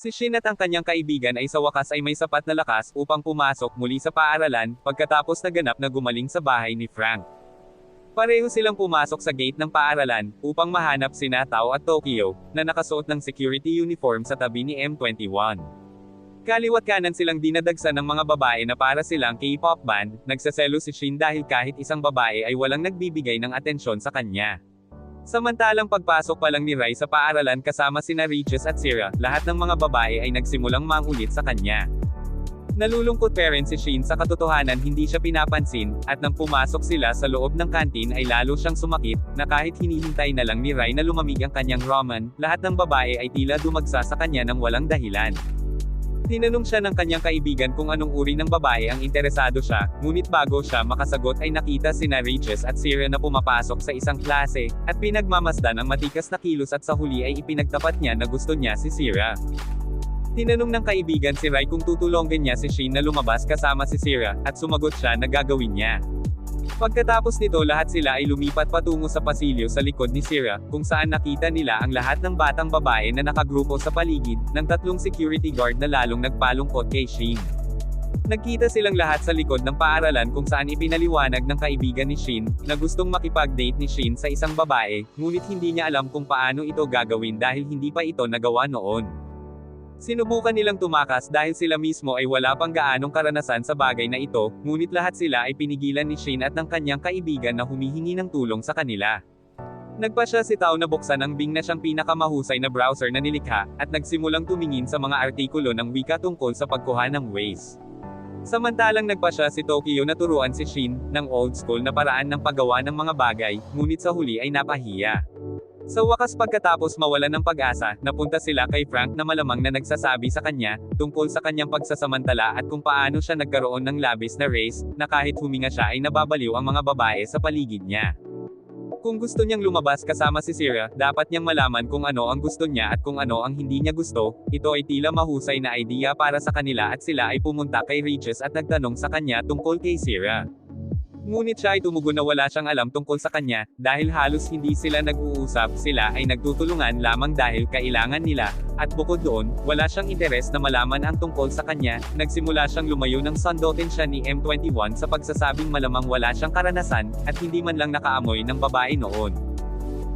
Si Shin at ang kanyang kaibigan ay sa wakas ay may sapat na lakas upang pumasok muli sa paaralan, pagkatapos naganap na gumaling sa bahay ni Frank. Pareho silang pumasok sa gate ng paaralan, upang mahanap sina Tao at Tokyo, na nakasuot ng security uniform sa tabi ni M21. Kaliwat kanan silang dinadagsa ng mga babae na para silang K-pop band, nagsaselo si Shin dahil kahit isang babae ay walang nagbibigay ng atensyon sa kanya. Samantalang pagpasok pa lang ni Rai sa paaralan kasama sina Regis at Sierra, lahat ng mga babae ay nagsimulang mangulit sa kanya. Nalulungkot pa rin si Shin sa katotohanan hindi siya pinapansin, at nang pumasok sila sa loob ng kantin ay lalo siyang sumakit, na kahit hinihintay na lang ni Rai na lumamig ang kanyang ramen, lahat ng babae ay tila dumagsa sa kanya ng walang dahilan. Tinanong siya ng kanyang kaibigan kung anong uri ng babae ang interesado siya, ngunit bago siya makasagot ay nakita sina Regis at Sierra na pumapasok sa isang klase, at pinagmamasdan ang matikas na kilos at sa huli ay ipinagtapat niya na gusto niya si Sierra. Tinanong ng kaibigan si Rai kung tutulungan niya si Shin na lumabas kasama si Sierra, at sumagot siya na gagawin niya. Pagkatapos nito lahat sila ay lumipat patungo sa pasilyo sa likod ni Sierra, kung saan nakita nila ang lahat ng batang babae na nakagrupo sa paligid, ng 3 security guard na lalong nagpalungkot kay Shin. Nagkita silang lahat sa likod ng paaralan kung saan ipinaliwanag ng kaibigan ni Shin, na gustong makipag-date ni Shin sa isang babae, ngunit hindi niya alam kung paano ito gagawin dahil hindi pa ito nagawa noon. Sinubukan nilang tumakas dahil sila mismo ay wala pang gaanong karanasan sa bagay na ito, ngunit lahat sila ay pinigilan ni Shin at ng kanyang kaibigan na humihingi ng tulong sa kanila. Nagpa siya si Tao na buksan ang Bing na siyang pinakamahusay na browser na nilikha, at nagsimulang tumingin sa mga artikulo ng wika tungkol sa pagkuha ng ways. Samantalang nagpa siya si Tokyo na turuan si Shin, ng old school na paraan ng paggawa ng mga bagay, ngunit sa huli ay napahiya. Sa wakas pagkatapos mawalan ng pag-asa, napunta sila kay Frank na malamang na nagsasabi sa kanya, tungkol sa kanyang pagsasamantala at kung paano siya nagkaroon ng labis na race, na kahit huminga siya ay nababaliw ang mga babae sa paligid niya. Kung gusto niyang lumabas kasama si Sierra, dapat niyang malaman kung ano ang gusto niya at kung ano ang hindi niya gusto, ito ay tila mahusay na idea para sa kanila at sila ay pumunta kay Regis at nagtanong sa kanya tungkol kay Sierra. Ngunit siya ay tumugon na wala siyang alam tungkol sa kanya, dahil halos hindi sila nag-uusap, sila ay nagtutulungan lamang dahil kailangan nila, at bukod doon, wala siyang interes na malaman ang tungkol sa kanya, nagsimula siyang lumayo ng sundutin siya ni M21 sa pagsasabing malamang wala siyang karanasan, at hindi man lang nakaamoy ng babae noon.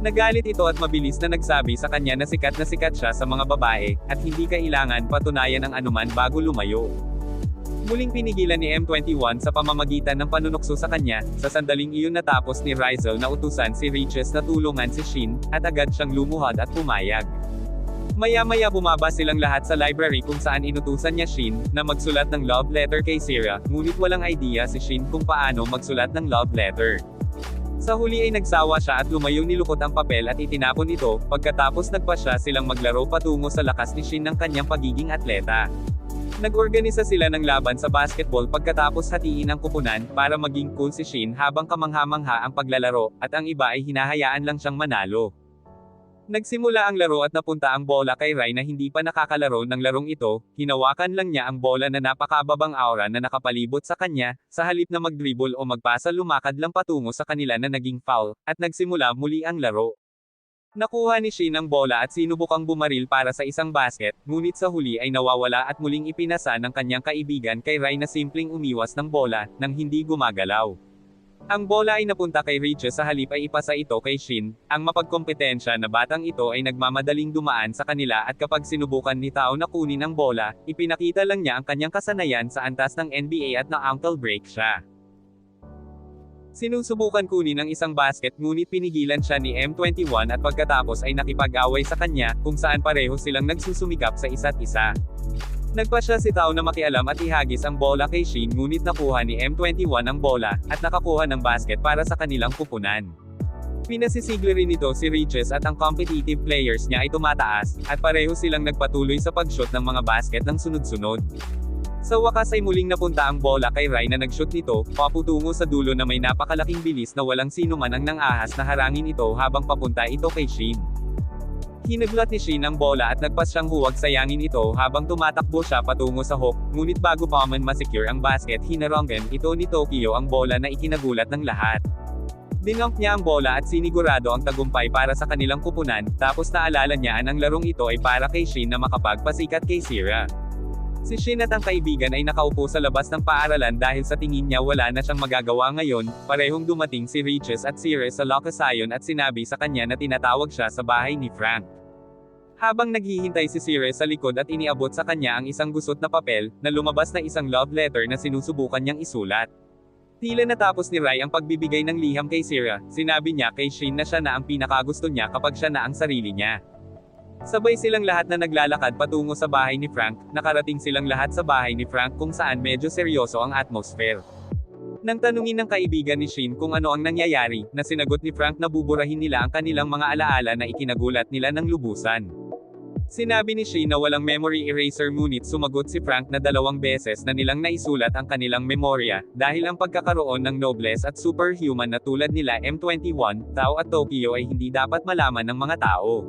Nagalit ito at mabilis na nagsabi sa kanya na sikat siya sa mga babae, at hindi kailangan patunayan ang anuman bago lumayo. Muling pinigilan ni M21 sa pamamagitan ng panunukso sa kanya, sa sandaling iyon natapos ni Rizal na utusan si Regis na tulungan si Shin, at agad siyang lumuhod at pumayag. Maya-maya bumaba silang lahat sa library kung saan inutusan niya Shin, na magsulat ng love letter kay Sierra, ngunit walang idea si Shin kung paano magsulat ng love letter. Sa huli ay nagsawa siya at lumayong nilukot ang papel at itinapon ito, pagkatapos nagpa siya silang maglaro patungo sa lakas ni Shin ng kanyang pagiging atleta. Nag-organisa sila ng laban sa basketball pagkatapos hatiin ang kupunan, para maging cool si Shin habang kamangha-mangha ang paglalaro, at ang iba ay hinahayaan lang siyang manalo. Nagsimula ang laro at napunta ang bola kay Rai na hindi pa nakakalaro ng larong ito, hinawakan lang niya ang bola na napakababang aura na nakapalibot sa kanya, sa halip na mag-dribble o magpasa lumakad lang patungo sa kanila na naging foul, at nagsimula muli ang laro. Nakuha ni Shin ang bola at sinubukang bumaril para sa isang basket, ngunit sa huli ay nawawala at muling ipinasa ng kanyang kaibigan kay Rai na simpleng umiwas ng bola, nang hindi gumagalaw. Ang bola ay napunta kay Regis sa halip ay ipasa ito kay Shin, ang mapagkompetensya na batang ito ay nagmamadaling dumaan sa kanila at kapag sinubukan ni Tao na kunin ang bola, ipinakita lang niya ang kanyang kasanayan sa antas ng NBA at na-ankle break siya. Sinusubukan kunin ang isang basket ngunit pinigilan siya ni M21 at pagkatapos ay nakipag-away sa kanya, kung saan pareho silang nagsusumikap sa isa't isa. Nagpa siya si Tao na makialam at ihagis ang bola kay Shin ngunit nakuha ni M21 ang bola, at nakakuha ng basket para sa kanilang kupunan. Pinasisiglo rin ito si Regis at ang competitive players niya ay tumataas, at pareho silang nagpatuloy sa pag-shoot ng mga basket ng sunod-sunod. Sa wakas ay muling napunta ang bola kay Rai na nag-shoot nito, paputungo sa dulo na may napakalaking bilis na walang sino man ang nang-ahas na harangin ito habang papunta ito kay Shin. Hinaglat ni Shin ang bola at nagpas siyang huwag sayangin ito habang tumatakbo siya patungo sa hook, ngunit bago pa man masecure ang basket hinaranggan ito ni Tokyo ang bola na ikinagulat ng lahat. Dinump niya ang bola at sinigurado ang tagumpay para sa kanilang kupunan, tapos naalala niya ang larong ito ay para kay Shin na makapagpasikat kay Sierra. Si Shin at ang kaibigan ay nakaupo sa labas ng paaralan dahil sa tingin niya wala na siyang magagawa ngayon. Parehong dumating si Regis at Sierra sa lokasayon at sinabi sa kanya na tinatawag siya sa bahay ni Frank. Habang naghihintay si Sierra sa likod at iniabot sa kanya ang isang gusot na papel, na lumabas na isang love letter na sinusubukan niyang isulat. Tila natapos ni Rai ang pagbibigay ng liham kay Sierra, sinabi niya kay Shin na siya na ang pinakagusto niya kapag siya na ang sarili niya. Sabay silang lahat na naglalakad patungo sa bahay ni Frank. Nakarating silang lahat sa bahay ni Frank kung saan medyo seryoso ang atmosphere. Nang tanungin ng kaibigan ni Shin kung ano ang nangyayari, na sinagot ni Frank na buburahin nila ang kanilang mga alaala na ikinagulat nila ng lubusan. Sinabi ni Shin na walang memory eraser ngunit sumagot si Frank na 2 beses na nilang naisulat ang kanilang memorya, dahil ang pagkakaroon ng nobles at superhuman na tulad nila M21, Tao at Tokyo ay hindi dapat malaman ng mga tao.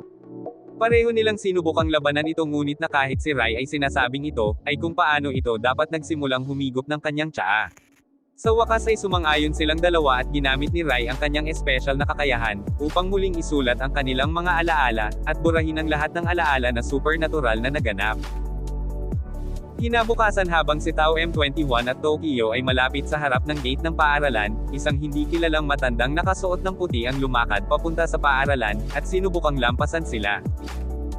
Pareho nilang sinubukang labanan ito ngunit na kahit si Rai ay sinasabing ito, ay kung paano ito dapat nagsimulang humigop ng kanyang tsaa. Sa wakas ay sumang-ayon silang dalawa at ginamit ni Rai ang kanyang espesyal na kakayahan, upang muling isulat ang kanilang mga alaala, at burahin ang lahat ng alaala na supernatural na naganap. Kinabukasan habang si Tao M21 at Tokyo ay malapit sa harap ng gate ng paaralan, isang hindi kilalang matandang nakasuot ng puti ang lumakad papunta sa paaralan, at sinubukang lampasan sila.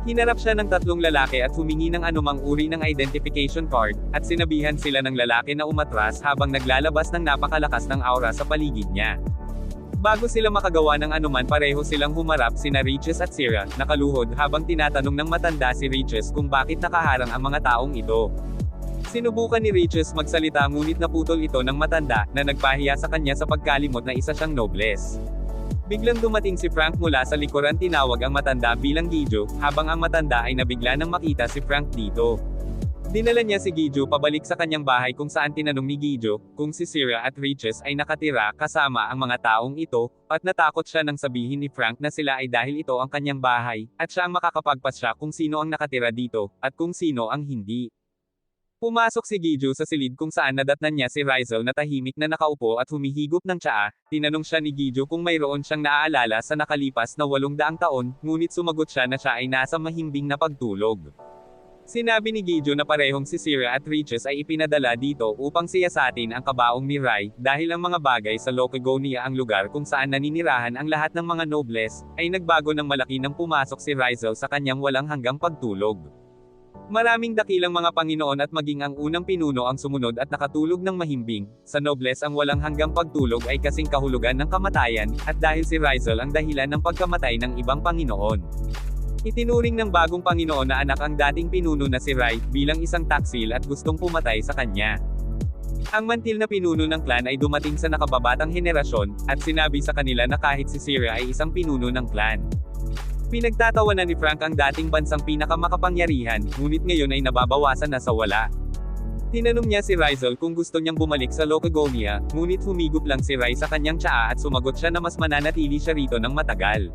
Hinarap siya ng 3 lalaki at humingi ng anumang uri ng identification card, at sinabihan sila ng lalaki na umatras habang naglalabas ng napakalakas ng aura sa paligid niya. Bago sila makagawa ng anuman pareho silang humarap sina Regis at Sierra, nakaluhod habang tinatanong ng matanda si Regis kung bakit nakaharang ang mga taong ito. Sinubukan ni Regis magsalita ngunit naputol ito ng matanda, na nagpahiya sa kanya sa pagkalimot na isa siyang nobles. Biglang dumating si Frank mula sa likuran, tinawag ang matanda bilang Gijo, habang ang matanda ay nabigla nang makita si Frank dito. Dinala niya si Gijo pabalik sa kanyang bahay kung saan tinanong ni Gijo kung si Sierra at Regis ay nakatira kasama ang mga taong ito, at natakot siya nang sabihin ni Frank na sila ay dahil ito ang kanyang bahay, at siya ang makakapagpasya kung sino ang nakatira dito, at kung sino ang hindi. Pumasok si Gijo sa silid kung saan nadatnan niya si Rizal na tahimik na nakaupo at humihigop ng tsaa. Tinanong siya ni Gijo kung mayroon siyang naaalala sa nakalipas na 800 taon, ngunit sumagot siya na siya ay nasa mahimbing na pagtulog. Sinabi ni Gijo na parehong si Sierra at Regis ay ipinadala dito upang siyasatin ang kabaong ni Rai, dahil ang mga bagay sa Locagonia, ang lugar kung saan naninirahan ang lahat ng mga nobles, ay nagbago ng malaki nang pumasok si Rizal sa kanyang walang hanggang pagtulog. Maraming dakilang mga Panginoon at maging ang unang pinuno ang sumunod at nakatulog ng mahimbing. Sa nobles ang walang hanggang pagtulog ay kasing kahulugan ng kamatayan, at dahil si Rizal ang dahilan ng pagkamatay ng ibang Panginoon. Itinuring ng bagong Panginoon na anak ang dating pinuno na si Rai, bilang isang taksil at gustong pumatay sa kanya. Ang mantil na pinuno ng clan ay dumating sa nakababatang henerasyon, at sinabi sa kanila na kahit si Sierra ay isang pinuno ng clan. Pinagtatawanan ni Frank ang dating bansang pinakamakapangyarihan, ngunit ngayon ay nababawasan na sa wala. Tinanong niya si Rizal kung gusto niyang bumalik sa Locagonia, ngunit humigop lang si Rai sa kanyang tsaa at sumagot siya na mas mananatili siya rito ng matagal.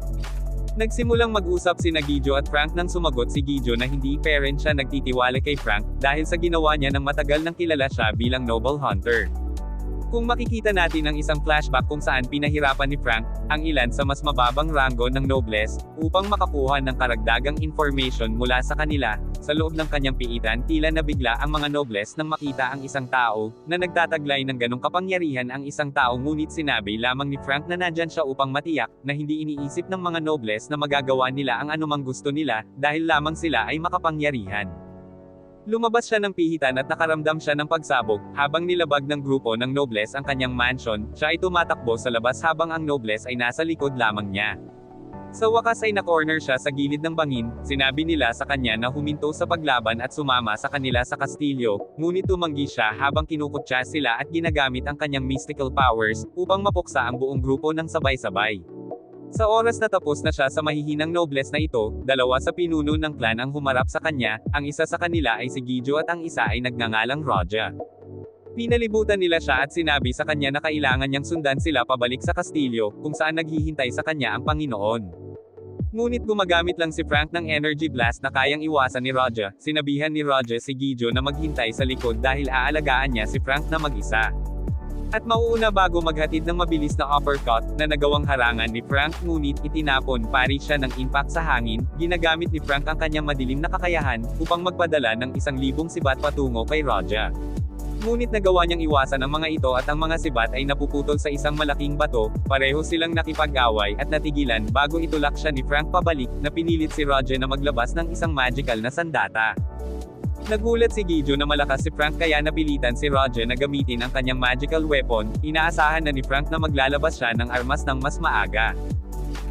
Nagsimulang mag-usap sina Gijo at Frank nang sumagot si Gijo na hindi parent siya nagtitiwala kay Frank, dahil sa ginawa niya ng matagal nang kilala siya bilang noble hunter. Kung makikita natin ang isang flashback kung saan pinahirapan ni Frank ang ilan sa mas mababang ranggo ng nobles upang makakuha ng karagdagang information mula sa kanila, sa loob ng kanyang piitan tila nabigla ang mga nobles nang makita ang isang tao na nagtataglay ng ganong kapangyarihan ang isang tao, ngunit sinabi lamang ni Frank na nandyan siya upang matiyak na hindi iniisip ng mga nobles na magagawa nila ang anumang gusto nila dahil lamang sila ay makapangyarihan. Lumabas siya ng pihitan at nakaramdam siya ng pagsabog, habang nilabag ng grupo ng nobles ang kanyang mansion, siya ay tumatakbo sa labas habang ang nobles ay nasa likod lamang niya. Sa wakas ay na-corner siya sa gilid ng bangin, sinabi nila sa kanya na huminto sa paglaban at sumama sa kanila sa kastilyo, ngunit tumanggi siya habang kinukutya sila at ginagamit ang kanyang mystical powers, upang mapuksa ang buong grupo ng sabay-sabay. Sa oras na tapos na siya sa mahihinang nobles na ito, 2 sa pinuno ng clan ang humarap sa kanya, ang isa sa kanila ay si Gijo at ang isa ay nagngangalang Roja. Pinalibutan nila siya at sinabi sa kanya na kailangan niyang sundan sila pabalik sa kastilyo, kung saan naghihintay sa kanya ang Panginoon. Ngunit gumagamit lang si Frank ng energy blast na kayang iwasan ni Roja. Sinabihan ni Roja si Gijo na maghintay sa likod dahil aalagaan niya si Frank na mag-isa. At mauuna bago maghatid ng mabilis na uppercut, na nagawang harangan ni Frank ngunit itinapon pari siya ng impact sa hangin, ginagamit ni Frank ang kanyang madilim na kakayahan, upang magpadala ng 1,000 sibat patungo kay Raja. Ngunit nagawa niyang iwasan ang mga ito at ang mga sibat ay napuputol sa isang malaking bato, pareho silang nakipag-away at natigilan bago itulak siya ni Frank pabalik, na pinilit si Raja na maglabas ng isang magical na sandata. Nagulat si Gijo na malakas si Frank kaya napilitan si Raja na gamitin ang kanyang magical weapon, inaasahan na ni Frank na maglalabas siya ng armas ng mas maaga.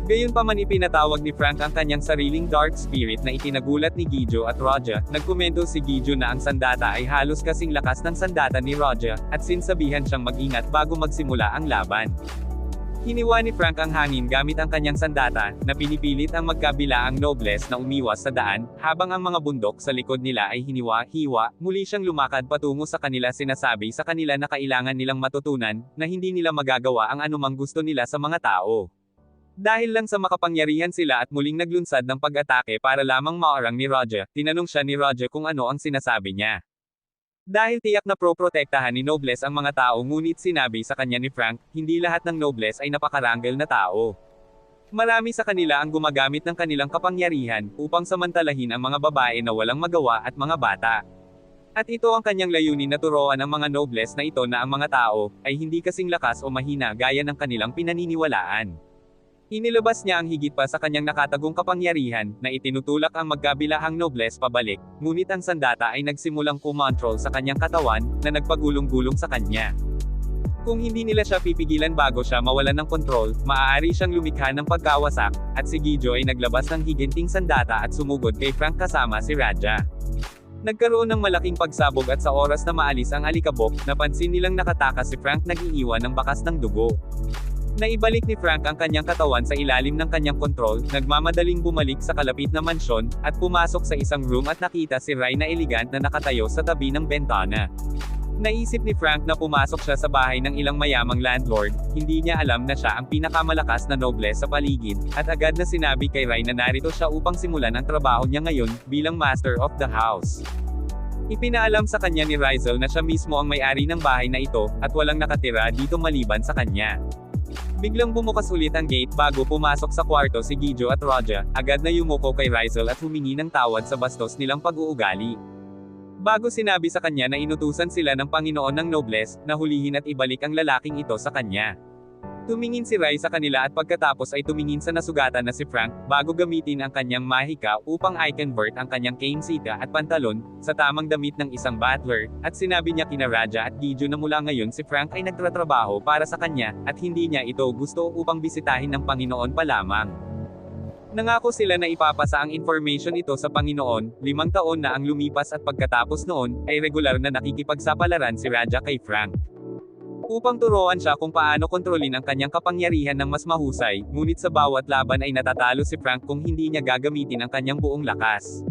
Gayunpaman ipinatawag ni Frank ang kanyang sariling dark spirit na itinagulat ni Gijo at Raja, nagkomento si Gijo na ang sandata ay halos kasing lakas ng sandata ni Raja, at sinsabihan siyang mag-ingat bago magsimula ang laban. Hiniwa ni Frank ang hangin gamit ang kanyang sandata, na pinipilit ang magkabilaang nobles na umiwas sa daan, habang ang mga bundok sa likod nila ay hiniwa-hiwa, muli siyang lumakad patungo sa kanila sinasabi sa kanila na kailangan nilang matutunan, na hindi nila magagawa ang anumang gusto nila sa mga tao. Dahil lang sa makapangyarihan sila at muling naglunsad ng pag-atake para lamang maarang ni Raja, tinanong siya ni Raja kung ano ang sinasabi niya. Dahil tiyak na proprotektahan ni Nobles ang mga tao ngunit sinabi sa kanya ni Frank, hindi lahat ng Nobles ay napakaranggal na tao. Marami sa kanila ang gumagamit ng kanilang kapangyarihan, upang samantalahin ang mga babae na walang magawa at mga bata. At ito ang kanyang layunin na turuan ang mga Nobles na ito na ang mga tao, ay hindi kasing lakas o mahina gaya ng kanilang pinaniniwalaan. Inilabas niya ang higit pa sa kanyang nakatagong kapangyarihan, na itinutulak ang magkabilahang nobles pabalik, ngunit ang sandata ay nagsimulang kumontrol sa kanyang katawan, na nagpagulong-gulong sa kanya. Kung hindi nila siya pipigilan bago siya mawalan ng kontrol, maaari siyang lumikha ng pagkawasak, at si Gijo ay naglabas ng higinting sandata at sumugod kay Frank kasama si Raja. Nagkaroon ng malaking pagsabog at sa oras na maalis ang alikabok, napansin nilang nakatakas si Frank nag-iiwan ng bakas ng dugo. Naibalik ni Frank ang kanyang katawan sa ilalim ng kanyang kontrol, nagmamadaling bumalik sa kalapit na mansyon, at pumasok sa isang room at nakita si Rai na elegant na nakatayo sa tabi ng bentana. Naisip ni Frank na pumasok siya sa bahay ng ilang mayamang landlord, hindi niya alam na siya ang pinakamalakas na nobles sa paligid, at agad na sinabi kay Rai na narito siya upang simulan ang trabaho niya ngayon, bilang master of the house. Ipinaalam sa kanya ni Rizal na siya mismo ang may-ari ng bahay na ito, at walang nakatira dito maliban sa kanya. Biglang bumukas ulit ang gate bago pumasok sa kwarto si Gijo at Raja, agad na yumuko kay Rizal at humingi ng tawad sa bastos nilang pag-uugali. Bago sinabi sa kanya na inutusan sila ng Panginoon ng Nobles, na hulihin at ibalik ang lalaking ito sa kanya. Tumingin si Rai sa kanila at pagkatapos ay tumingin sa nasugatan na si Frank, bago gamitin ang kanyang mahika upang i-convert ang kanyang camiseta at pantalon, sa tamang damit ng isang butler, at sinabi niya kina Raja at Gijo na mula ngayon si Frank ay nagtatrabaho para sa kanya, at hindi niya ito gusto upang bisitahin ng Panginoon pa lamang. Nangako sila na ipapasa ang information ito sa Panginoon, 5 taon na ang lumipas at pagkatapos noon, ay regular na nakikipagsapalaran si Raja kay Frank. Upang turuan siya kung paano kontrolin ang kanyang kapangyarihan ng mas mahusay, ngunit sa bawat laban ay natatalo si Frank kung hindi niya gagamitin ang kanyang buong lakas.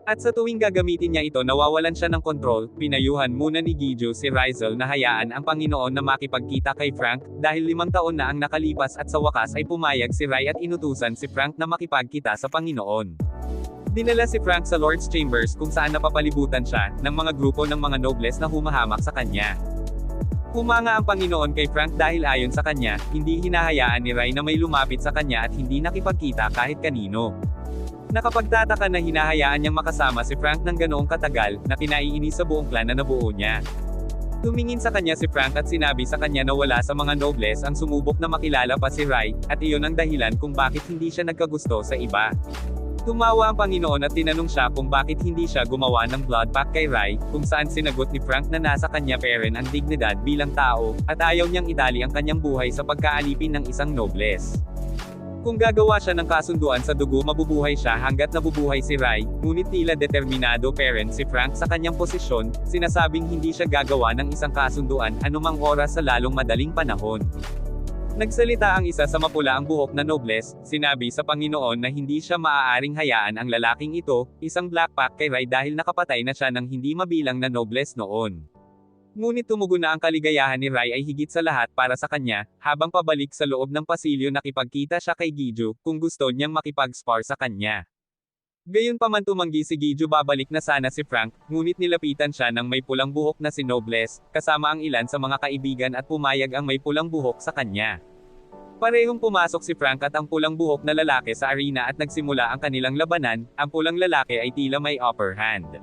At sa tuwing gagamitin niya ito nawawalan siya ng kontrol, pinayuhan muna ni Gijo si Rizal na hayaan ang Panginoon na makipagkita kay Frank, dahil 5 taon na ang nakalipas at sa wakas ay pumayag si Rai at inutusan si Frank na makipagkita sa Panginoon. Dinala si Frank sa Lord's Chambers kung saan napapalibutan siya, ng mga grupo ng mga nobles na humahamak sa kanya. Humanga ang Panginoon kay Frank dahil ayon sa kanya, hindi hinahayaan ni Rai na may lumapit sa kanya at hindi nakipagkita kahit kanino. Nakapagtataka na hinahayaan niyang makasama si Frank ng ganoong katagal, na kinaiinis sa buong clan na nabuo niya. Tumingin sa kanya si Frank at sinabi sa kanya na wala sa mga nobles ang sumubok na makilala pa si Rai, at iyon ang dahilan kung bakit hindi siya nagkagusto sa iba. Tumawa ang Panginoon at tinanong siya kung bakit hindi siya gumawa ng blood pact kay Rai, kung saan sinagot ni Frank na nasa kanya pa rin ang dignidad bilang tao, at ayaw niyang itali ang kanyang buhay sa pagkaalipin ng isang nobles. Kung gagawa siya ng kasunduan sa dugo mabubuhay siya hanggat nabubuhay si Rai, ngunit tila determinado pa rin si Frank sa kanyang posisyon, sinasabing hindi siya gagawa ng isang kasunduan anumang oras sa lalong madaling panahon. Nagsalita ang isa sa mapula ang buhok na nobles, sinabi sa Panginoon na hindi siya maaaring hayaan ang lalaking ito, isang black pact kay Rai dahil nakapatay na siya ng hindi mabilang na nobles noon. Ngunit tumugon na ang kaligayahan ni Rai ay higit sa lahat para sa kanya, habang pabalik sa loob ng pasilyo nakipagkita siya kay Gijo, kung gusto niyang makipag-spar sa kanya. Gayunpaman tumanggi si Gidyo babalik na sana si Frank, ngunit nilapitan siya ng may pulang buhok na si Nobles, kasama ang ilan sa mga kaibigan at pumayag ang may pulang buhok sa kanya. Parehong pumasok si Frank at ang pulang buhok na lalaki sa arena at nagsimula ang kanilang labanan, ang pulang lalaki ay tila may upper hand.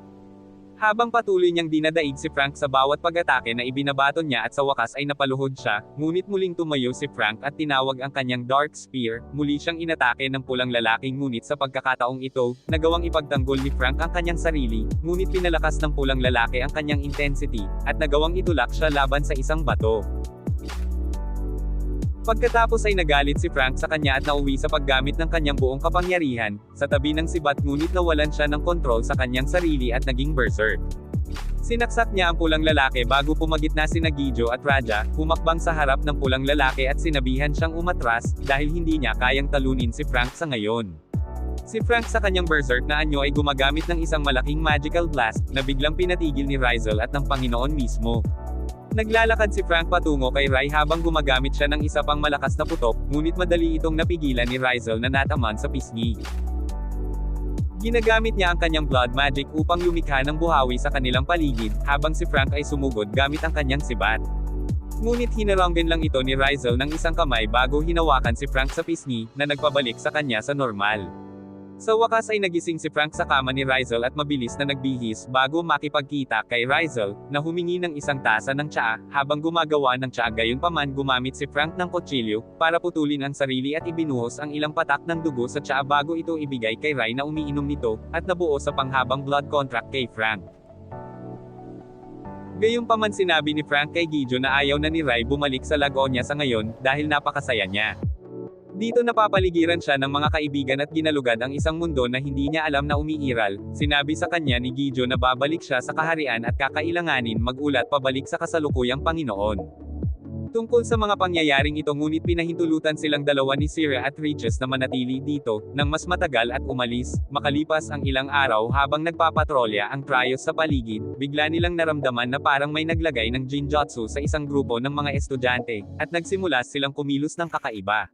Habang patuloy niyang dinadaig si Frank sa bawat pag-atake na ibinabaton niya at sa wakas ay napaluhod siya, ngunit muling tumayo si Frank at tinawag ang kanyang Dark Spear, muli siyang inatake ng pulang lalaki ngunit sa pagkakataong ito, nagawang ipagtanggol ni Frank ang kanyang sarili, ngunit pinalakas ng pulang lalaki ang kanyang intensity, at nagawang itulak siya laban sa isang bato. Pagkatapos ay nagalit si Frank sa kanya at nauwi sa paggamit ng kanyang buong kapangyarihan, sa tabi ng sibat ngunit nawalan siya ng kontrol sa kanyang sarili at naging berserk. Sinaksak niya ang pulang lalaki bago pumagitna sina Gidyo at Raja, humakbang sa harap ng pulang lalaki at sinabihan siyang umatras, dahil hindi niya kayang talunin si Frank sa ngayon. Si Frank sa kanyang berserk na anyo ay gumagamit ng isang malaking magical blast, na biglang pinatigil ni Rizal at ng Panginoon mismo. Naglalakad si Frank patungo kay Rai habang gumagamit siya ng isa pang malakas na putok, ngunit madali itong napigilan ni Rizal na nataman sa pisngi. Ginagamit niya ang kanyang blood magic upang lumikha ng buhawi sa kanilang paligid, habang si Frank ay sumugod gamit ang kanyang sibat. Ngunit hinaranggan lang ito ni Rizal ng isang kamay bago hinawakan si Frank sa pisngi, na nagpabalik sa kanya sa normal. Sa wakas ay nagising si Frank sa kama ni Rizal at mabilis na nagbihis bago makipagkita kay Rizal, na humingi ng isang tasa ng tsaa, habang gumagawa ng tsaa gayunpaman gumamit si Frank ng kutsilyo, para putulin ang sarili at ibinuhos ang ilang patak ng dugo sa tsaa bago ito ibigay kay Rai na umiinom nito, at nabuo sa panghabang blood contract kay Frank. Gayunpaman sinabi ni Frank kay Gidyo na ayaw na ni Rai bumalik sa Lagonia sa ngayon, dahil napakasaya niya. Dito napapaligiran siya ng mga kaibigan at ginalugad ang isang mundo na hindi niya alam na umiiral. Sinabi sa kanya ni Gidyo na babalik siya sa kaharian at kakailanganin mag-ulat pabalik sa kasalukuyang Panginoon. Tungkol sa mga pangyayaring ito ngunit pinahintulutan silang dalawa ni Sierra at Regis na manatili dito, nang mas matagal at umalis. Makalipas ang ilang araw habang nagpapatrolya ang Trios sa paligid, bigla nilang naramdaman na parang may naglagay ng Jinjutsu sa isang grupo ng mga estudyante, at nagsimula silang kumilos ng kakaiba.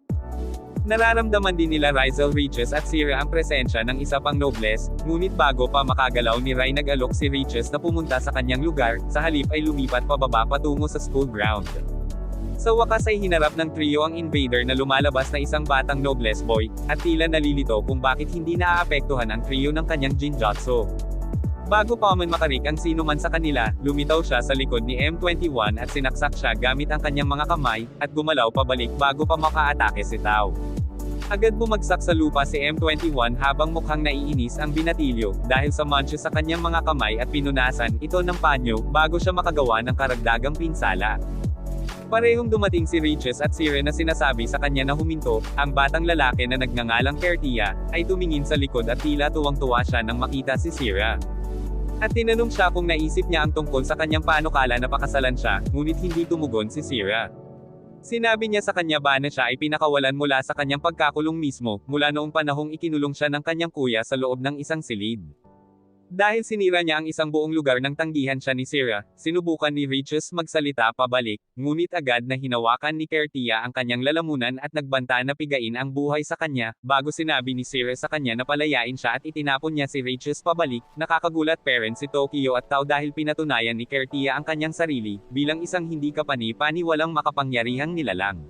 Nararamdaman din nila Rizal, Regis at Sierra ang presensya ng isa pang Nobles, ngunit bago pa makagalaw ni Rai nag-alok si Regis na pumunta sa kanyang lugar, sa halip ay lumipat pababa patungo sa school ground. Sa wakas ay hinarap ng trio ang invader na lumalabas na isang batang Nobles boy, at tila nalilito kung bakit hindi naaapektuhan ang trio ng kanyang Jinjutsu. Bago pa man makarik ang sino man sa kanila, lumitaw siya sa likod ni M21 at sinaksak siya gamit ang kanyang mga kamay, at gumalaw pabalik bago pa makaatake si Tao. Agad bumagsak sa lupa si M21 habang mukhang naiinis ang binatilyo, dahil sa mancha sa kanyang mga kamay at pinunasan ito ng panyo, bago siya makagawa ng karagdagang pinsala. Parehong dumating si Regis at Sierra na sinasabi sa kanya na huminto, ang batang lalaki na nagngangalang Kertia, ay tumingin sa likod at tila tuwang-tuwa siya nang makita si Sierra. At tinanong siya kung naisip niya ang tungkol sa kanyang panukala na pakasalan siya, ngunit hindi tumugon si Sierra. Sinabi niya sa kanya ba na siya ay pinakawalan mula sa kanyang pagkakulong mismo, mula noong panahong ikinulong siya ng kanyang kuya sa loob ng isang silid. Dahil sinira niya ang isang buong lugar ng tanggihan siya ni Sierra, sinubukan ni Regis magsalita pabalik, ngunit agad na hinawakan ni Kertia ang kanyang lalamunan at nagbanta na pigain ang buhay sa kanya, bago sinabi ni Sierra sa kanya na palayain siya at itinapon niya si Regis pabalik. Nakakagulat parent si Tokyo at Tao dahil pinatunayan ni Kertia ang kanyang sarili, bilang isang hindi kapani-pani walang makapangyarihang nilalang.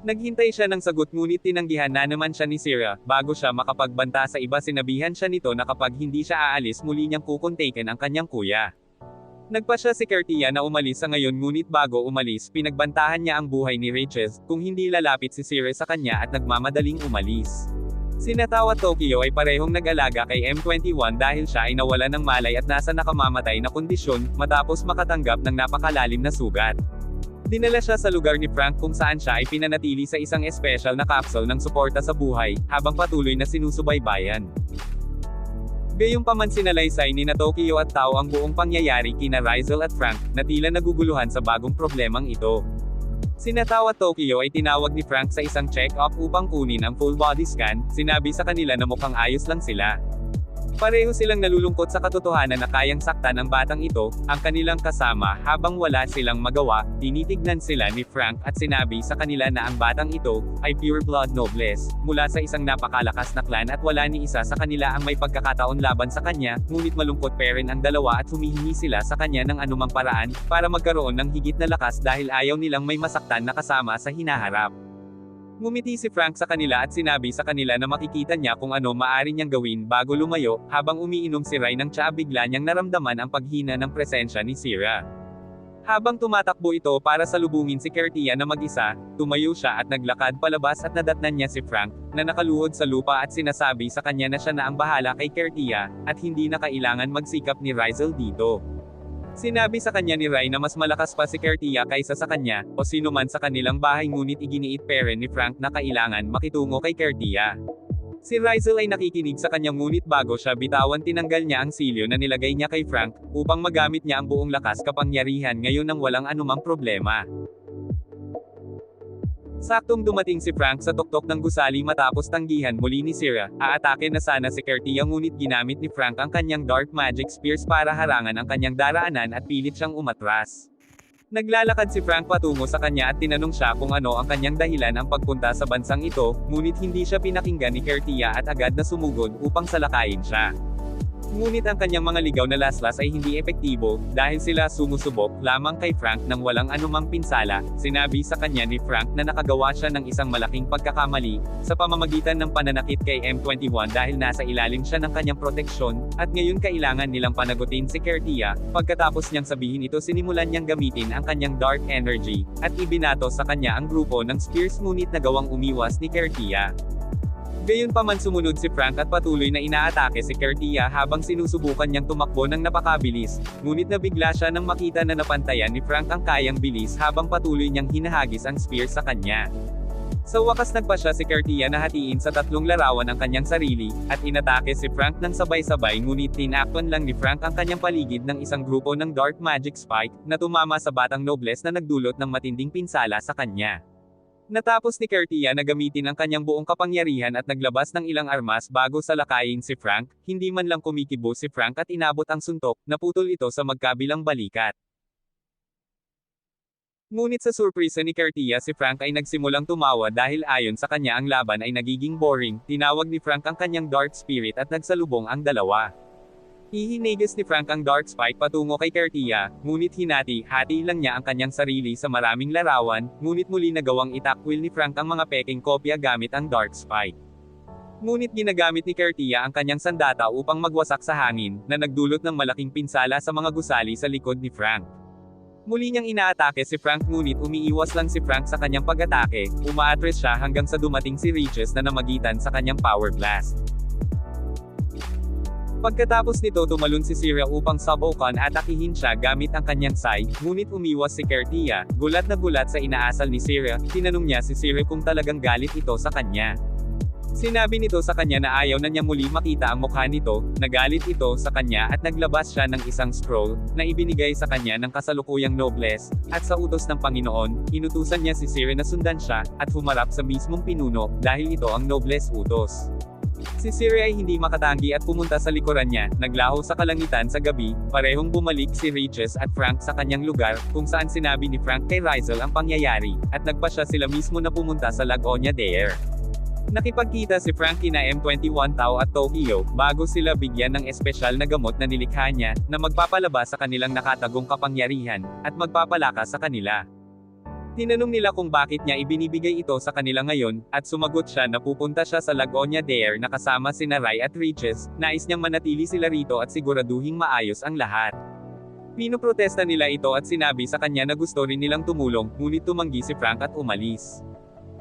Naghintay siya ng sagot ngunit tinanggihan na naman siya ni Sierra, bago siya makapagbanta sa iba sinabihan siya nito na kapag hindi siya aalis muli niyang kukontaken ang kanyang kuya. Nagpa siya si Kertia na umalis sa ngayon ngunit bago umalis pinagbantahan niya ang buhay ni Regis, kung hindi lalapit si Sierra sa kanya at nagmamadaling umalis. Sina Tao at Tokyo ay parehong nag-alaga kay M21 dahil siya ay nawalan ng malay at nasa nakamamatay na kondisyon, matapos makatanggap ng napakalalim na sugat. Dinala siya sa lugar ni Frank kung saan siya ay pinanatili sa isang espesyal na capsule ng suporta sa buhay, habang patuloy na sinusubaybayan. Gayunpaman sinalaysay ni na Tokyo at Tao ang buong pangyayari kina Rizal at Frank, na tila naguguluhan sa bagong problemang ito. Sina Tao at Tokyo ay tinawag ni Frank sa isang check-up upang kunin ang full body scan, sinabi sa kanila na mukhang ayos lang sila. Pareho silang nalulungkot sa katotohanan na kayang saktan ang batang ito, ang kanilang kasama, habang wala silang magawa, tinitignan sila ni Frank at sinabi sa kanila na ang batang ito, ay pure blood nobles, mula sa isang napakalakas na clan at wala ni isa sa kanila ang may pagkakataon laban sa kanya, ngunit malungkot pa rin ang dalawa at humihingi sila sa kanya ng anumang paraan, para magkaroon ng higit na lakas dahil ayaw nilang may masaktan na kasama sa hinaharap. Ngumiti si Frank sa kanila at sinabi sa kanila na makikita niya kung ano maaari niyang gawin bago lumayo, habang umiinom si Rai ng tsaa bigla niyang naramdaman ang paghina ng presensya ni Sierra. Habang tumatakbo ito para salubungin si Kertia na mag-isa, tumayo siya at naglakad palabas at nadatnan niya si Frank, na nakaluhod sa lupa at sinasabi sa kanya na siya na ang bahala kay Kertia, at hindi na kailangan magsikap ni Rizel dito. Sinabi sa kanya ni Rai na mas malakas pa si Kertia kaysa sa kanya, o sino man sa kanilang bahay ngunit iginiit pa rin ni Frank na kailangan makitungo kay Kertia. Si Rizel ay nakikinig sa kanya ngunit bago siya bitawan tinanggal niya ang silyo na nilagay niya kay Frank, upang magamit niya ang buong lakas kapangyarihan ngayon nang walang anumang problema. Saktong dumating si Frank sa tuktok ng gusali matapos tanggihan muli ni Sierra, aatake na sana si Kertia ngunit ginamit ni Frank ang kanyang dark magic spears para harangan ang kanyang daraanan at pilit siyang umatras. Naglalakad si Frank patungo sa kanya at tinanong siya kung ano ang kanyang dahilan ang pagpunta sa bansang ito, ngunit hindi siya pinakinggan ni Kertia at agad na sumugod upang salakayin siya. Ngunit ang kanyang mga ligaw na laslas ay hindi epektibo, dahil sila sumusubok lamang kay Frank nang walang anumang pinsala. Sinabi sa kanya ni Frank na nakagawa siya ng isang malaking pagkakamali, sa pamamagitan ng pananakit kay M21 dahil nasa ilalim siya ng kanyang proteksyon, at ngayon kailangan nilang panagutin si Kertia. Pagkatapos niyang sabihin ito sinimulan niyang gamitin ang kanyang dark energy, at ibinato sa kanya ang grupo ng spears ngunit nagawang umiwas ni Kertia. Gayunpaman sumunod si Frank at patuloy na inaatake si Kertia habang sinusubukan niyang tumakbo ng napakabilis, ngunit nabigla siya nang makita na napantayan ni Frank ang kayang bilis habang patuloy niyang hinahagis ang spear sa kanya. Sa wakas nagpa siya si Kertia na hatiin sa tatlong larawan ang kanyang sarili, at inatake si Frank ng sabay-sabay ngunit tinakpan lang ni Frank ang kanyang paligid ng isang grupo ng dark magic spike, na tumama sa batang nobles na nagdulot ng matinding pinsala sa kanya. Natapos ni Kertia na gamitin ang kanyang buong kapangyarihan at naglabas ng ilang armas bago salakayin si Frank, hindi man lang kumikibo si Frank at inabot ang suntok, naputol ito sa magkabilang balikat. Ngunit sa surpresa ni Kertia si Frank ay nagsimulang tumawa dahil ayon sa kanya ang laban ay nagiging boring, tinawag ni Frank ang kanyang dark spirit at nagsalubong ang dalawa. Ihinigas ni Frank ang dark spike patungo kay Kertia, ngunit hati lang niya ang kanyang sarili sa maraming larawan, ngunit muli nagawang itakwil ni Frank ang mga peking kopya gamit ang dark spike. Ngunit ginagamit ni Kertia ang kanyang sandata upang magwasak sa hangin, na nagdulot ng malaking pinsala sa mga gusali sa likod ni Frank. Muli niyang inaatake si Frank ngunit umiiwas lang si Frank sa kanyang pag-atake, umaatras siya hanggang sa dumating si Riches na namagitan sa kanyang power blast. Pagkatapos nito tumalon si Sierra upang sabukan at atakihin siya gamit ang kanyang sai, ngunit umiwas si Kertia. Gulat na gulat sa inaasal ni Sierra, tinanong niya si Sierra kung talagang galit ito sa kanya. Sinabi nito sa kanya na ayaw na niya muli makita ang mukha nito, nagalit ito sa kanya at naglabas siya ng isang scroll, na ibinigay sa kanya ng kasalukuyang nobles, at sa utos ng Panginoon, inutusan niya si Sierra na sundan siya, at humarap sa mismong pinuno, dahil ito ang nobles utos. Si Sierra ay hindi makatanggi at pumunta sa likuran niya, naglaho sa kalangitan sa gabi, parehong bumalik si Riches at Frank sa kanyang lugar, kung saan sinabi ni Frank kay Rizel ang pangyayari, at nagpasya sila mismo na pumunta sa Lagonia Dare. Nakipagkita si Frank kina M21 Tao at Tokyo, bago sila bigyan ng espesyal na gamot na nilikha niya, na magpapalabas sa kanilang nakatagong kapangyarihan, at magpapalakas sa kanila. Tinanong nila kung bakit niya ibinibigay ito sa kanila ngayon, at sumagot siya na pupunta siya sa Lagonia Dare na kasama sina Rai at Riches, nais niyang manatili sila rito at siguraduhing maayos ang lahat. Pinoprotesta nila ito at sinabi sa kanya na gusto rin nilang tumulong, ngunit tumanggi si Frank at umalis.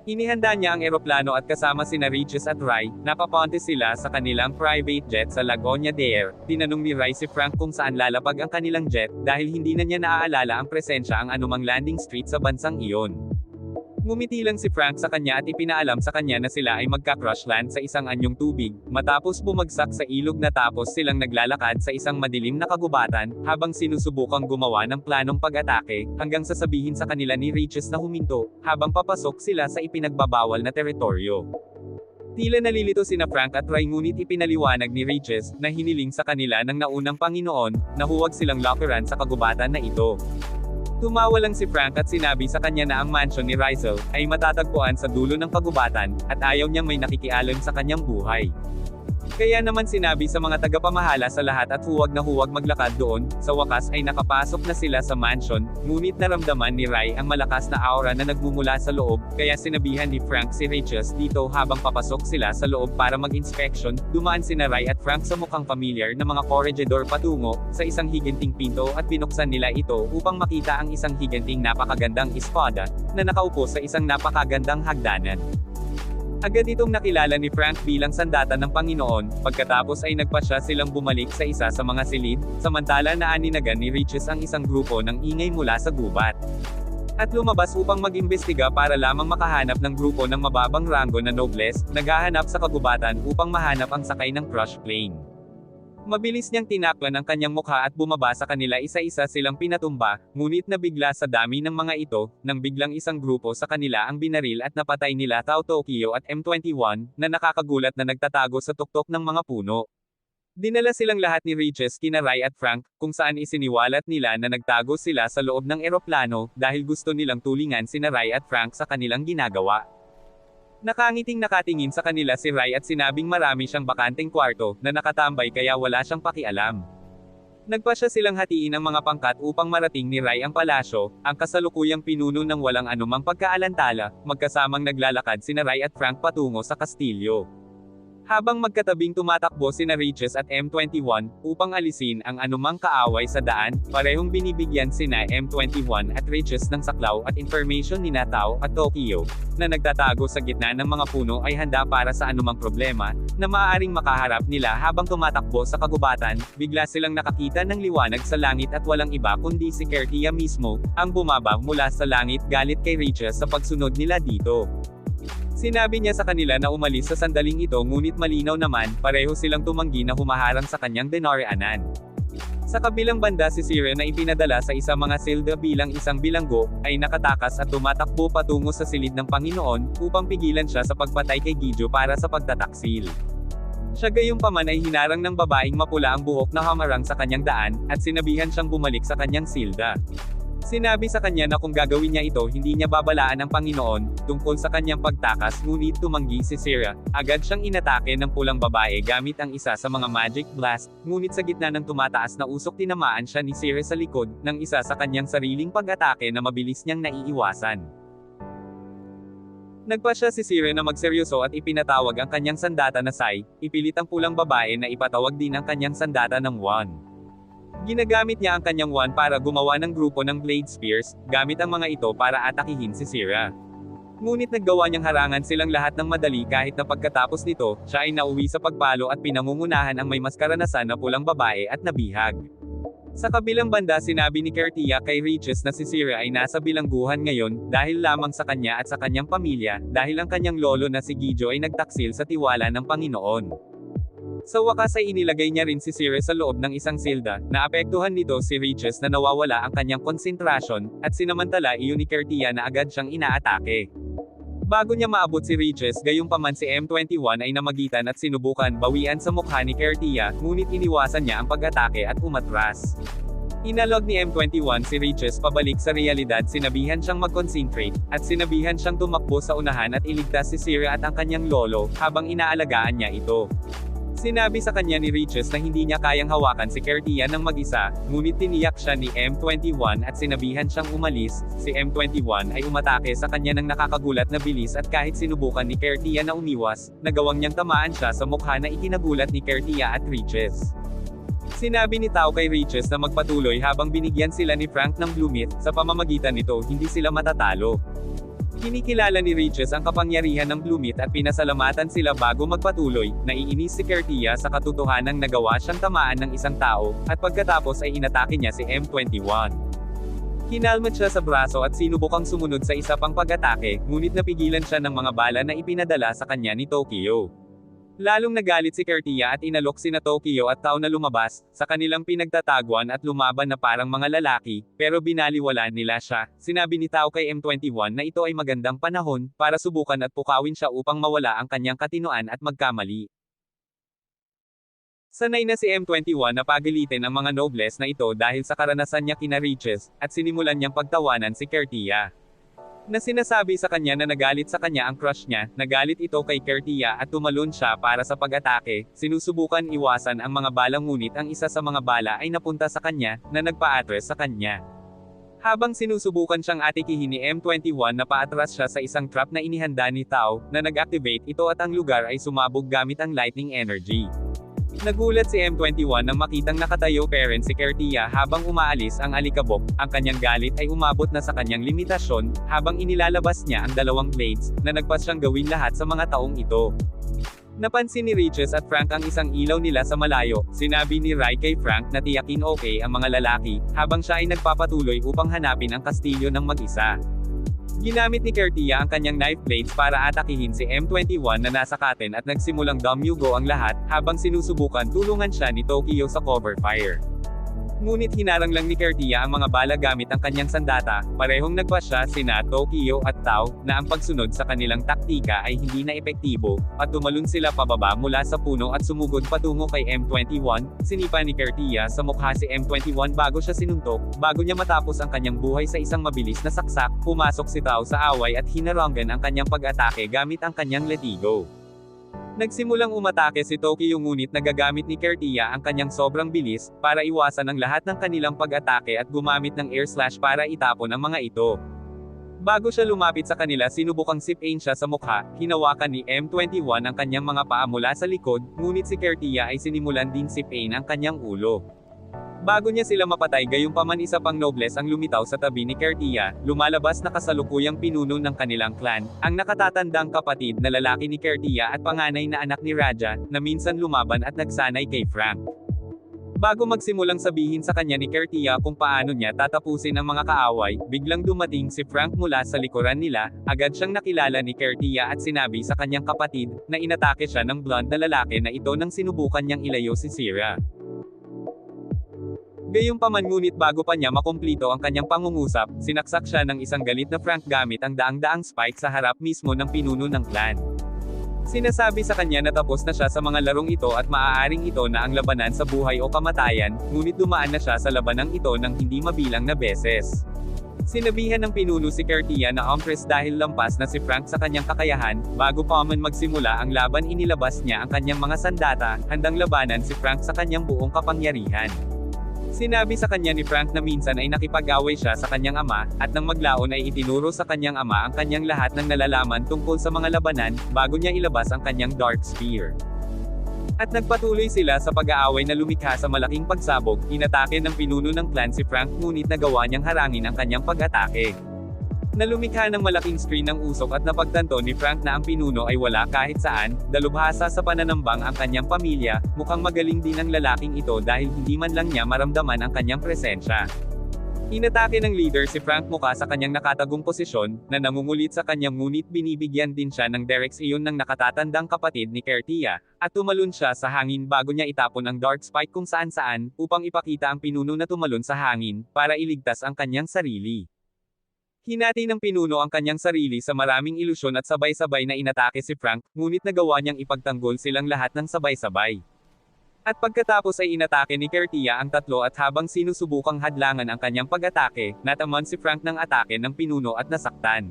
Inihanda niya ang eroplano at kasama sina Riches at Rai, napapunta sila sa kanilang private jet sa Lagonia Dare. Tinanong ni Rai si Frank kung saan lalapag ang kanilang jet, dahil hindi na niya naaalala ang presensya ang anumang landing street sa bansang iyon. Ngumiti lang si Frank sa kanya at ipinaalam sa kanya na sila ay magka-crash land sa isang anyong tubig, matapos bumagsak sa ilog na tapos silang naglalakad sa isang madilim na kagubatan, habang sinusubukang gumawa ng planong pag-atake, hanggang sasabihin sa kanila ni Riches na huminto, habang papasok sila sa ipinagbabawal na teritoryo. Tila nalilito sina Frank at Ray ngunit ipinaliwanag ni Regis na hiniling sa kanila ng naunang Panginoon na huwag silang lokeran sa kagubatan na ito. Tumawa lang si Frank at sinabi sa kanya na ang mansion ni Rizal ay matatagpuan sa dulo ng kagubatan at ayaw niyang may nakikialam sa kanyang buhay. Kaya naman sinabi sa mga tagapamahala sa lahat at huwag na huwag maglakad doon. Sa wakas ay nakapasok na sila sa mansion, ngunit naramdaman ni Ray ang malakas na aura na nagmumula sa loob, kaya sinabihan ni Frank si Regis dito habang papasok sila sa loob para mag-inspection. Dumaan sina Ray at Frank sa mukhang familiar na mga corregidor patungo sa isang higanting pinto at binuksan nila ito upang makita ang isang higanting napakagandang espada na nakaupo sa isang napakagandang hagdanan. Agad itong nakilala ni Frank bilang sandata ng Panginoon, pagkatapos ay nagpasya silang bumalik sa isa sa mga silid, samantala naaninagan ni Regis ang isang grupo ng ingay mula sa gubat. At lumabas upang mag-imbestiga para lamang makahanap ng grupo ng mababang ranggo na nobles, naghahanap sa kagubatan upang mahanap ang sakay ng crush plane. Mabilis niyang tinaklan ang kanyang mukha at bumaba sa kanila isa-isa silang pinatumba, ngunit nabigla sa dami ng mga ito, nang biglang isang grupo sa kanila ang binaril at napatay nila Tao Tokyo at M21, na nakakagulat na nagtatago sa tuktok ng mga puno. Dinala silang lahat ni Regis kina Ray at Frank, kung saan isiniwalat nila na nagtago sila sa loob ng eroplano, dahil gusto nilang tulingan sina Ray at Frank sa kanilang ginagawa. Nakangiting nakatingin sa kanila si Ray at sinabing marami siyang bakanteng kwarto, na nakatambay kaya wala siyang pakialam. Nagpasya silang hatiin ang mga pangkat upang marating ni Ray ang palasyo, ang kasalukuyang pinuno ng walang anumang pagkaalantala, magkasamang naglalakad sina Ray at Frank patungo sa kastilyo. Habang magkatabing tumatakbo sina Regis at M21, upang alisin ang anumang kaaway sa daan, parehong binibigyan sina M21 at Regis ng saklaw at information ni Tao at Tokyo, na nagtatago sa gitna ng mga puno ay handa para sa anumang problema, na maaaring makaharap nila habang tumatakbo sa kagubatan. Bigla silang nakakita ng liwanag sa langit at walang iba kundi si Kertia mismo, ang bumaba mula sa langit galit kay Regis sa pagsunod nila dito. Sinabi niya sa kanila na umalis sa sandaling ito ngunit malinaw naman, pareho silang tumanggi na humaharang sa kanyang dinaraanan. Sa kabilang banda si Sira na ipinadala sa isa mga silda bilang isang bilanggo, ay nakatakas at tumatakbo patungo sa silid ng Panginoon, upang pigilan siya sa pagpatay kay Gidyo para sa pagtataksil. Siya gayunpaman ay hinarang ng babaeng mapula ang buhok na hamarang sa kanyang daan, at sinabihan siyang bumalik sa kanyang silda. Sinabi sa kanya na kung gagawin niya ito hindi niya babalaan ang Panginoon, tungkol sa kanyang pagtakas ngunit tumanggi si Sira, agad siyang inatake ng pulang babae gamit ang isa sa mga magic blast, ngunit sa gitna ng tumataas na usok tinamaan siya ni Sira sa likod, ng isa sa kanyang sariling pag-atake na mabilis niyang naiiwasan. Nagpasya si Sira na magseryoso at ipinatawag ang kanyang sandata na Sai, ipilit ang pulang babae na ipatawag din ang kanyang sandata ng Wan. Ginagamit niya ang kanyang wand para gumawa ng grupo ng Blade Spears, gamit ang mga ito para atakihin si Sira. Ngunit naggawa niyang harangan silang lahat ng madali kahit na pagkatapos nito, siya ay nauwi sa pagpalo at pinangungunahan ang may mas karanasan na pulang babae at nabihag. Sa kabilang banda sinabi ni Kertia kay Regis na si Sira ay nasa bilangguhan ngayon, dahil lamang sa kanya at sa kanyang pamilya, dahil ang kanyang lolo na si Gidyo ay nagtaksil sa tiwala ng Panginoon. Sa wakas ay inilagay niya rin si Sira sa loob ng isang silda, naapektuhan nito si Regis na nawawala ang kanyang konsentrasyon, at sinamantala iyon ni Kertia na agad siyang inaatake. Bago niya maabot si Regis gayunpaman si M21 ay namagitan at sinubukan bawian sa mukha ni Kertia, ngunit iniwasan niya ang pag-atake at umatras. Inalog ni M21 si Regis pabalik sa realidad, sinabihan siyang mag-concentrate, at sinabihan siyang tumakbo sa unahan at iligtas si Sira at ang kanyang lolo, habang inaalagaan niya ito. Sinabi sa kanya ni Regis na hindi niya kayang hawakan si Kertia ng mag-isa, ngunit tiniyak siya ni M21 at sinabihan siyang umalis. Si M21 ay umatake sa kanya ng nakakagulat na bilis at kahit sinubukan ni Kertia na umiwas, nagawang niyang tamaan siya sa mukha na ikinagulat ni Kertia at Regis. Sinabi ni Tao kay Regis na magpatuloy habang binigyan sila ni Frank ng Blue Myth, sa pamamagitan nito hindi sila matatalo. Kinikilala ni Regis ang kapangyarihan ng Blue Myth at pinasalamatan sila bago magpatuloy. Naiinis si Kertia sa katotohanang nagawa siyang tamaan ng isang tao, at pagkatapos ay inatake niya si M21. Kinalmat siya sa braso at sinubukang sumunod sa isa pang pag-atake, ngunit napigilan siya ng mga bala na ipinadala sa kanya ni Tokyo. Lalong nagalit si Kertia at inalok sina Tokyo at Tao na lumabas, sa kanilang pinagtataguan at lumaban na parang mga lalaki, pero binaliwala nila siya. Sinabi ni Tao kay M21 na ito ay magandang panahon, para subukan at pukawin siya upang mawala ang kanyang katinoan at magkamali. Sanay na si M21 na pagalitin ang mga nobles na ito dahil sa karanasan niya kina Riches, at sinimulan niyang pagtawanan si Kertia. Na sinasabi sa kanya na nagalit sa kanya ang crush niya, nagalit ito kay Kertia at tumalon siya para sa pag-atake, sinusubukan iwasan ang mga bala ngunit ang isa sa mga bala ay napunta sa kanya, na nagpa-atres sa kanya. Habang sinusubukan siyang atikihin ni M21 na paatras siya sa isang trap na inihanda ni Tao, na nag-activate ito at ang lugar ay sumabog gamit ang lightning energy. Nagulat si M21 nang makitang nakatayo parent si Kertia habang umaalis ang alikabok, ang kanyang galit ay umabot na sa kanyang limitasyon, habang inilalabas niya ang dalawang blades, na nagpas siyang gawin lahat sa mga taong ito. Napansin ni Riches at Frank ang isang ilaw nila sa malayo, sinabi ni Rai kay Frank na tiyakin okay ang mga lalaki, habang siya ay nagpapatuloy upang hanapin ang kastilyo ng mag-isa. Ginamit ni Kertia ang kanyang knife blades para atakihin si M21 na nasa katen at nagsimulang dumyugo ang lahat, habang sinusubukan tulungan siya ni Tokyo sa cover fire. Ngunit hinarang lang ni Kertia ang mga bala gamit ang kanyang sandata, parehong nagpa siya sina Tokyo at Tao, na ang pagsunod sa kanilang taktika ay hindi na epektibo, at tumalon sila pababa mula sa puno at sumugod patungo kay M21, sinipa ni Kertia sa mukha si M21 bago siya sinuntok, bago niya matapos ang kanyang buhay sa isang mabilis na saksak, pumasok si Tao sa away at hinarangan ang kanyang pag-atake gamit ang kanyang latigo. Nagsimulang umatake si Tokyo ngunit nagagamit ni Kertia ang kanyang sobrang bilis, para iwasan ang lahat ng kanilang pag-atake at gumamit ng air slash para itapon ang mga ito. Bago siya lumapit sa kanila sinubukang sipain siya sa mukha, hinawakan ni M21 ang kanyang mga paa mula sa likod, ngunit si Kertia ay sinimulan din sipain ang kanyang ulo. Bago niya sila mapatay gayunpaman isa pang nobles ang lumitaw sa tabi ni Kertia, lumalabas na kasalukuyang pinuno ng kanilang clan, ang nakatatandang kapatid na lalaki ni Kertia at panganay na anak ni Raja, na minsan lumaban at nagsanay kay Frank. Bago magsimulang sabihin sa kanya ni Kertia kung paano niya tatapusin ang mga kaaway, biglang dumating si Frank mula sa likuran nila, agad siyang nakilala ni Kertia at sinabi sa kanyang kapatid, na inatake siya ng blonde na lalaki na ito nang sinubukan niyang ilayo si Sierra. Gayunpaman ngunit bago pa niya makumplito ang kanyang pangungusap, sinaksak siya ng isang galit na Frank gamit ang daang-daang spike sa harap mismo ng pinuno ng clan. Sinasabi sa kanya na tapos na siya sa mga larong ito at maaaring ito na ang labanan sa buhay o kamatayan, ngunit dumaan na siya sa labanang ito ng hindi mabilang na beses. Sinabihan ng pinuno si Kertia na Empress dahil lampas na si Frank sa kanyang kakayahan, bago pa man magsimula ang laban inilabas niya ang kanyang mga sandata, handang labanan si Frank sa kanyang buong kapangyarihan. Sinabi sa kanya ni Frank na minsan ay nakipag-away siya sa kanyang ama, at nang maglaon ay itinuro sa kanyang ama ang kanyang lahat ng nalalaman tungkol sa mga labanan, bago niya ilabas ang kanyang Dark Spear. At nagpatuloy sila sa pag-aaway na lumikha sa malaking pagsabog, inatake ng pinuno ng clan si Frank ngunit nagawa niyang harangin ang kanyang pag-atake. Nalumikha ng malaking screen ng usok at napagtanto ni Frank na ang pinuno ay wala kahit saan, dalubhasa sa pananambang ang kanyang pamilya, mukhang magaling din ang lalaking ito dahil hindi man lang niya maramdaman ang kanyang presensya. Inatake ng leader si Frank mukha sa kanyang nakatagong posisyon, na nangungulit sa kanyang ngunit binibigyan din siya ng direksyon ng nakatatandang kapatid ni Kertia, at tumalon siya sa hangin bago niya itapon ang Dark Spike kung saan-saan, upang ipakita ang pinuno na tumalon sa hangin, para iligtas ang kanyang sarili. Hinati ng pinuno ang kanyang sarili sa maraming ilusyon at sabay-sabay na inatake si Frank, ngunit nagawa niyang ipagtanggol silang lahat ng sabay-sabay. At pagkatapos ay inatake ni Kertia ang tatlo at habang sinusubukang hadlangan ang kanyang pag-atake, nataman si Frank ng atake ng pinuno at nasaktan.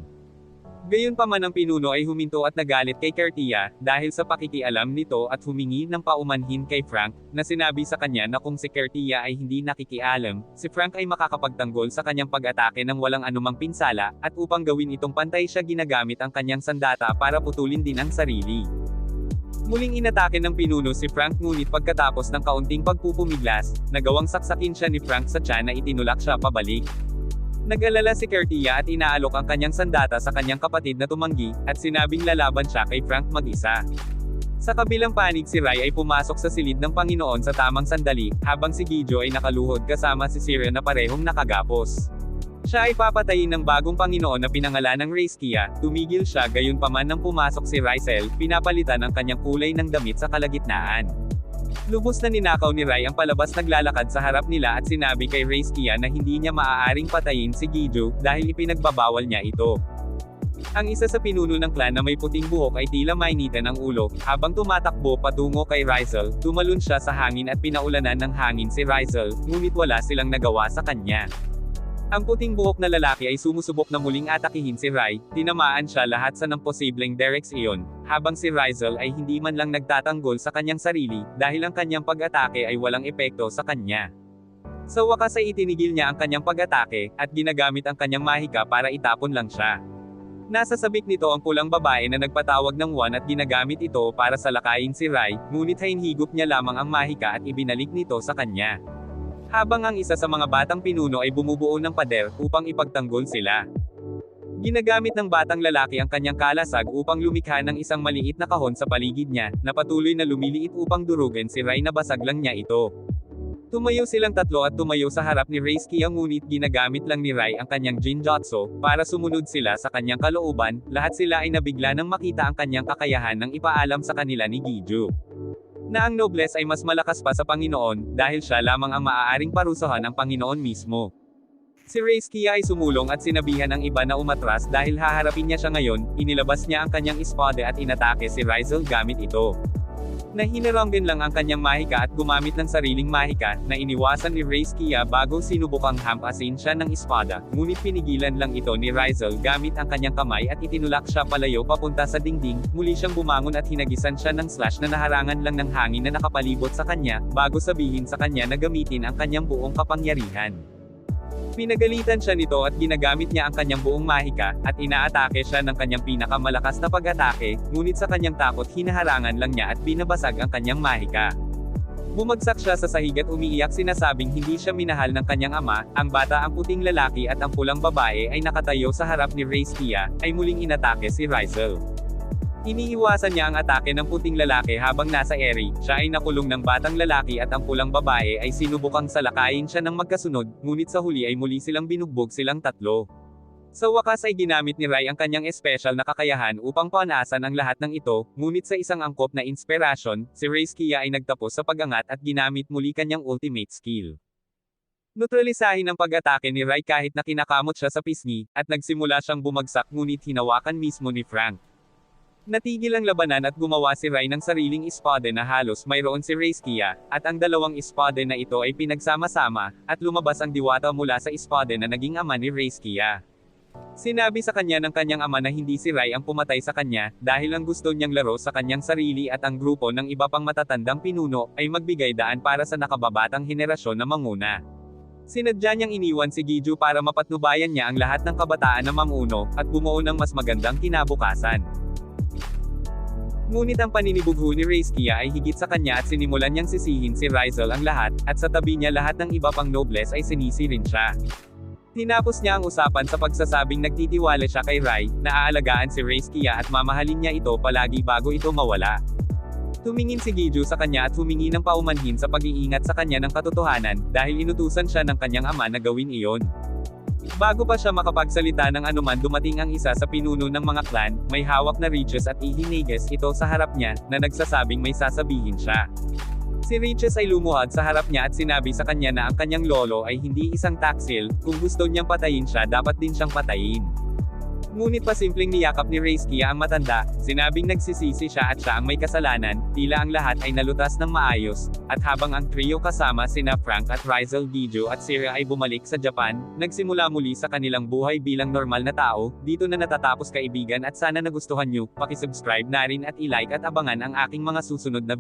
Gayunpaman ang pinuno ay huminto at nagalit kay Kertia, dahil sa pakikialam nito at humingi ng paumanhin kay Frank, na sinabi sa kanya na kung si Kertia ay hindi nakikialam, si Frank ay makakapagtanggol sa kanyang pag-atake ng walang anumang pinsala, at upang gawin itong pantay siya ginagamit ang kanyang sandata para putulin din ang sarili. Muling inatake ng pinuno si Frank ngunit pagkatapos ng kaunting pagpupumiglas, nagawang saksakin siya ni Frank sa tiyan na itinulak siya pabalik. Nag-alala si Kertia at inaalok ang kanyang sandata sa kanyang kapatid na tumanggi, at sinabing lalaban siya kay Frank mag-isa. Sa kabilang panig si Rai ay pumasok sa silid ng Panginoon sa tamang sandali, habang si Gijo ay nakaluhod kasama si Sierra na parehong nakagapos. Siya ay papatayin ng bagong Panginoon na pinangalanang Reiskia, tumigil siya gayunpaman nang pumasok si Rysel, pinapalitan ang kanyang kulay ng damit sa kalagitnaan. Lubos na ninakaw ni Rai ang palabas naglalakad sa harap nila at sinabi kay Reiskia na hindi niya maaaring patayin si Giju, dahil ipinagbabawal niya ito. Ang isa sa pinuno ng clan na may puting buhok ay tila mainitan ang ulo, habang tumatakbo patungo kay Rysel, tumalon siya sa hangin at pinaulanan ng hangin si Rysel, ngunit wala silang nagawa sa kanya. Ang puting buhok na lalaki ay sumusubok na muling atakihin si Rai, tinamaan siya lahat sa ng posibleng direksyon, habang si Rysel ay hindi man lang nagtatanggol sa kanyang sarili, dahil ang kanyang pag-atake ay walang epekto sa kanya. Sa wakas ay itinigil niya ang kanyang pag-atake, at ginagamit ang kanyang mahika para itapon lang siya. Nasa sabik nito ang pulang babae na nagpatawag ng Juan at ginagamit ito para salakayin si Rai, ngunit hinihigop niya lamang ang mahika at ibinalik nito sa kanya. Habang ang isa sa mga batang pinuno ay bumubuo ng pader, upang ipagtanggol sila. Ginagamit ng batang lalaki ang kanyang kalasag upang lumikha ng isang maliit na kahon sa paligid niya, na patuloy na lumiliit upang durugan si Rai na basag lang niya ito. Tumayo silang tatlo at tumayo sa harap ni Reiskia ngunit ginagamit lang ni Rai ang kanyang Jinjutsu, para sumunod sila sa kanyang kalooban, lahat sila ay nabigla nang makita ang kanyang kakayahan ng ipaalam sa kanila ni Giju. Na ang nobles ay mas malakas pa sa Panginoon, dahil siya lamang ang maaaring parusahan ng Panginoon mismo. Si Reiskia ay sumulong at sinabihan ang iba na umatras dahil haharapin niya siya ngayon, inilabas niya ang kanyang espada at inatake si Rysel gamit ito. Nahinarang din lang ang kanyang mahika at gumamit ng sariling mahika, na iniwasan ni Reiskia bago sinubukang hampasin siya ng espada, ngunit pinigilan lang ito ni Rysel gamit ang kanyang kamay at itinulak siya palayo papunta sa dingding, muli siyang bumangon at hinagisan siya ng slash na naharangan lang ng hangin na nakapalibot sa kanya, bago sabihin sa kanya na gamitin ang kanyang buong kapangyarihan. Pinagalitan siya nito at ginagamit niya ang kanyang buong mahika, at inaatake siya ng kanyang pinakamalakas na pag-atake, ngunit sa kanyang takot hinaharangan lang niya at binabasag ang kanyang mahika. Bumagsak siya sa sahig at umiiyak sinasabing hindi siya minahal ng kanyang ama, ang bata ang puting lalaki at ang pulang babae ay nakatayo sa harap ni Reiskia, ay muling inatake si Rysel. Iniiwasan niya ang atake ng puting lalaki habang nasa eri, siya ay nakulong ng batang lalaki at ang pulang babae ay sinubukang salakayin siya ng magkasunod, ngunit sa huli ay muli silang binugbog silang tatlo. Sa wakas ay ginamit ni Rai ang kanyang espesyal na kakayahan upang panasan ang lahat ng ito, ngunit sa isang angkop na inspirasyon, si Reiskia ay nagtapos sa pag-angat at ginamit muli kanyang ultimate skill. Neutralisahin ang pag-atake ni Rai kahit na kinakamot siya sa pisngi, at nagsimula siyang bumagsak ngunit hinawakan mismo ni Frank. Natigil ang labanan at gumawa si Rai ng sariling espada na halos mayroon si Reiskia, at ang dalawang espada na ito ay pinagsama-sama, at lumabas ang diwata mula sa espada na naging ama ni Reiskia. Sinabi sa kanya ng kanyang ama na hindi si Rai ang pumatay sa kanya, dahil ang gusto niyang laro sa kanyang sarili at ang grupo ng iba pang matatandang pinuno, ay magbigay daan para sa nakababatang henerasyon na manguna. Sinadya niyang iniwan si Giju para mapatnubayan niya ang lahat ng kabataan na mamuno, at bumuo ng mas magandang kinabukasan. Ngunit ang paninibugho ni Reiskia ay higit sa kanya at sinimulan niyang sisihin si Rysel ang lahat, at sa tabi niya lahat ng iba pang nobles ay sinisi rin siya. Tinapos niya ang usapan sa pagsasabing nagtitiwala siya kay Rai, na aalagaan si Reiskia at mamahalin niya ito palagi bago ito mawala. Tumingin si Giju sa kanya at humingi ng paumanhin sa pag-iingat sa kanya ng katotohanan, dahil inutusan siya ng kanyang ama na gawin iyon. Bago pa siya makapagsalita ng anuman dumating ang isa sa pinuno ng mga clan, may hawak na Riches at ihinigas ito sa harap niya, na nagsasabing may sasabihin siya. Si Riches ay lumuhad sa harap niya at sinabi sa kanya na ang kanyang lolo ay hindi isang taksil, kung gusto niyang patayin siya dapat din siyang patayin. Ngunit pasimpleng niyakap ni Reiskia ang matanda, sinabing nagsisisi siya at siya ang may kasalanan, tila ang lahat ay nalutas ng maayos, at habang ang trio kasama sina Frank at Rysel, Giju at Sira ay bumalik sa Japan, nagsimula muli sa kanilang buhay bilang normal na tao. Dito na natatapos kaibigan at sana nagustuhan niyo, paki-subscribe na rin at i-like at abangan ang aking mga susunod na